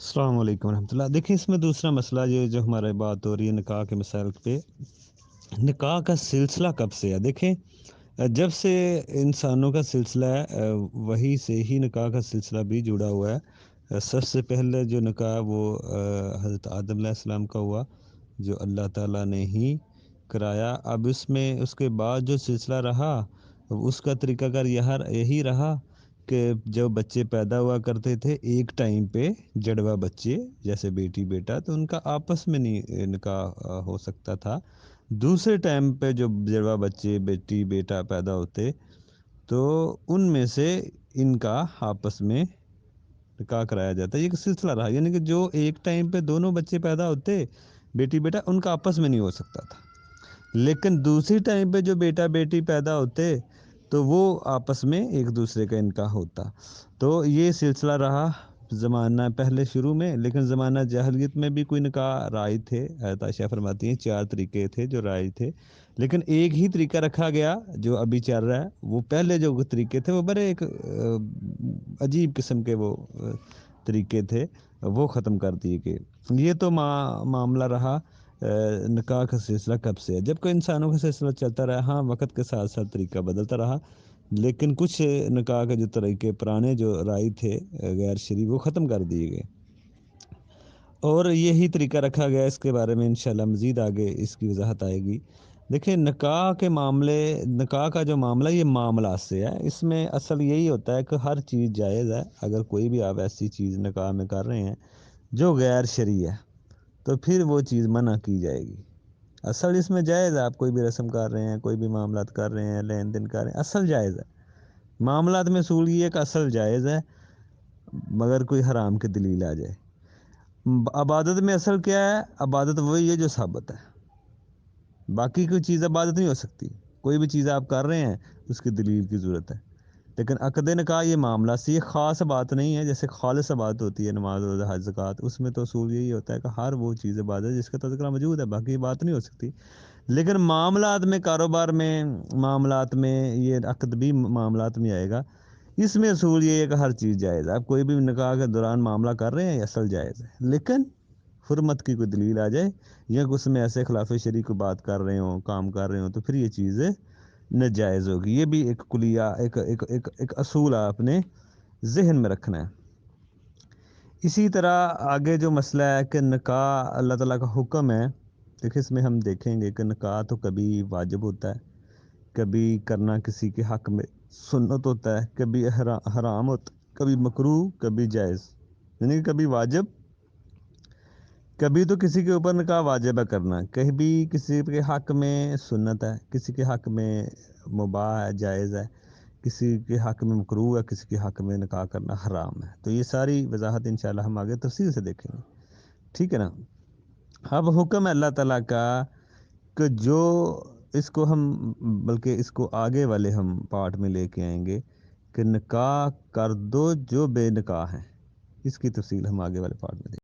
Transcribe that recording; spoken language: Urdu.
السلام علیکم ورحمۃ اللہ۔ دیکھیں اس میں دوسرا مسئلہ یہ جو ہمارے بات ہو رہی ہے نکاح کے مسائل پہ، نکاح کا سلسلہ کب سے ہے؟ دیکھیں جب سے انسانوں کا سلسلہ ہے وہی سے ہی نکاح کا سلسلہ بھی جڑا ہوا ہے۔ سب سے پہلے جو نکاح وہ حضرت آدم علیہ السلام کا ہوا، جو اللہ تعالیٰ نے ہی کرایا۔ اب اس میں اس کے بعد جو سلسلہ رہا اس کا طریقہ کار یہی رہا کہ جب بچے پیدا ہوا کرتے تھے ایک ٹائم پہ، جڑوا بچے جیسے بیٹی بیٹا، تو ان کا آپس میں نہیں نکاح ہو سکتا تھا۔ دوسرے ٹائم پہ جو جڑوا بچے بیٹی بیٹا پیدا ہوتے تو ان میں سے ان کا آپس میں نکاح کرایا جاتا ہے۔ یہ ایک سلسلہ رہا، یعنی کہ جو ایک ٹائم پہ دونوں بچے پیدا ہوتے بیٹی بیٹا، ان کا آپس میں نہیں ہو سکتا تھا، لیکن دوسری ٹائم پہ جو بیٹا بیٹی پیدا ہوتے تو وہ آپس میں ایک دوسرے کا نکاح ہوتا۔ تو یہ سلسلہ رہا زمانہ پہلے شروع میں، لیکن زمانہ جاہلیت میں بھی کوئی نکاح رائج تھے۔ حضرت عائشہ فرماتی ہیں 4 طریقے تھے جو رائج تھے، لیکن ایک ہی طریقہ رکھا گیا جو ابھی چل رہا ہے۔ وہ پہلے جو طریقے تھے وہ بڑے ایک عجیب قسم کے وہ طریقے تھے، وہ ختم کر دیے گئے۔ یہ تو معاملہ رہا نکاح کا سلسلہ کب سے ہے۔ جب کہ انسانوں کا سلسلہ چلتا رہا، ہاں وقت کے ساتھ ساتھ طریقہ بدلتا رہا، لیکن کچھ نکاح کے جو طریقے پرانے جو رائج تھے غیر شرعی وہ ختم کر دیے گئے اور یہی طریقہ رکھا گیا۔ اس کے بارے میں انشاءاللہ مزید آگے اس کی وضاحت آئے گی۔ دیکھیں نکاح کا جو معاملہ یہ معاملات سے ہے، اس میں اصل یہی ہوتا ہے کہ ہر چیز جائز ہے۔ اگر کوئی بھی آپ ایسی چیز نکاح میں کر رہے ہیں جو غیر شرعی ہے تو پھر وہ چیز منع کی جائے گی۔ اصل اس میں جائز ہے، آپ کوئی بھی رسم کر رہے ہیں، کوئی بھی معاملات کر رہے ہیں، لین دین کر رہے ہیں، اصل جائز ہے۔ معاملات میں اصول یہ ہے کہ اصل جائز ہے مگر کوئی حرام کی دلیل آ جائے۔ عبادت میں اصل کیا ہے؟ عبادت وہی ہے جو ثابت ہے، باقی کوئی چیز عبادت نہیں ہو سکتی۔ کوئی بھی چیز آپ کر رہے ہیں اس کی دلیل کی ضرورت ہے، لیکن عقد نکاح یہ معاملہ سے یہ خاص بات نہیں ہے۔ جیسے خالص بات ہوتی ہے نماز روزہ حج زکوٰۃ، اس میں تو اصول یہی ہوتا ہے کہ ہر وہ چیز عبادت ہے جس کا تذکرہ موجود ہے، باقی یہ بات نہیں ہو سکتی۔ لیکن معاملات میں، کاروبار میں، معاملات میں، یہ عقد بھی معاملات میں آئے گا، اس میں اصول یہ ہے کہ ہر چیز جائز ہے۔ آپ کوئی بھی نکاح کے دوران معاملہ کر رہے ہیں یہ اصل جائز ہے، لیکن حرمت کی کوئی دلیل آ جائے یا اس میں ایسے خلاف شرعی کو بات کر رہے ہوں، کام کر رہے ہوں، تو پھر یہ چیز ناجائز ہوگی۔ یہ بھی ایک کلیہ ایک اصول آپ نے ذہن میں رکھنا ہے۔ اسی طرح آگے جو مسئلہ ہے کہ نکاح اللہ تعالیٰ کا حکم ہے، دیکھیں اس میں ہم دیکھیں گے کہ نکاح تو کبھی واجب ہوتا ہے، کبھی کرنا کسی کے حق میں سنت ہوتا ہے، کبھی حرام ہوتا ہے، کبھی مکروہ، کبھی جائز، یعنی کہ کبھی واجب، کبھی تو کسی کے اوپر نکاح واجب ہے کرنا، کبھی کسی کے حق میں سنت ہے، کسی کے حق میں مباح ہے، جائز ہے، کسی کے حق میں مکروہ ہے، کسی کے حق میں نکاح کرنا حرام ہے۔ تو یہ ساری وضاحت انشاءاللہ ہم آگے تفصیل سے دیکھیں گے، ٹھیک ہے نا۔ اب حکم ہے اللہ تعالیٰ کا کہ جو اس کو ہم بلکہ اس کو آگے والے ہم پارٹ میں لے کے آئیں گے کہ نکاح کر دو جو بے نکاح ہیں، اس کی تفصیل ہم آگے والے پارٹ میں دیں گے۔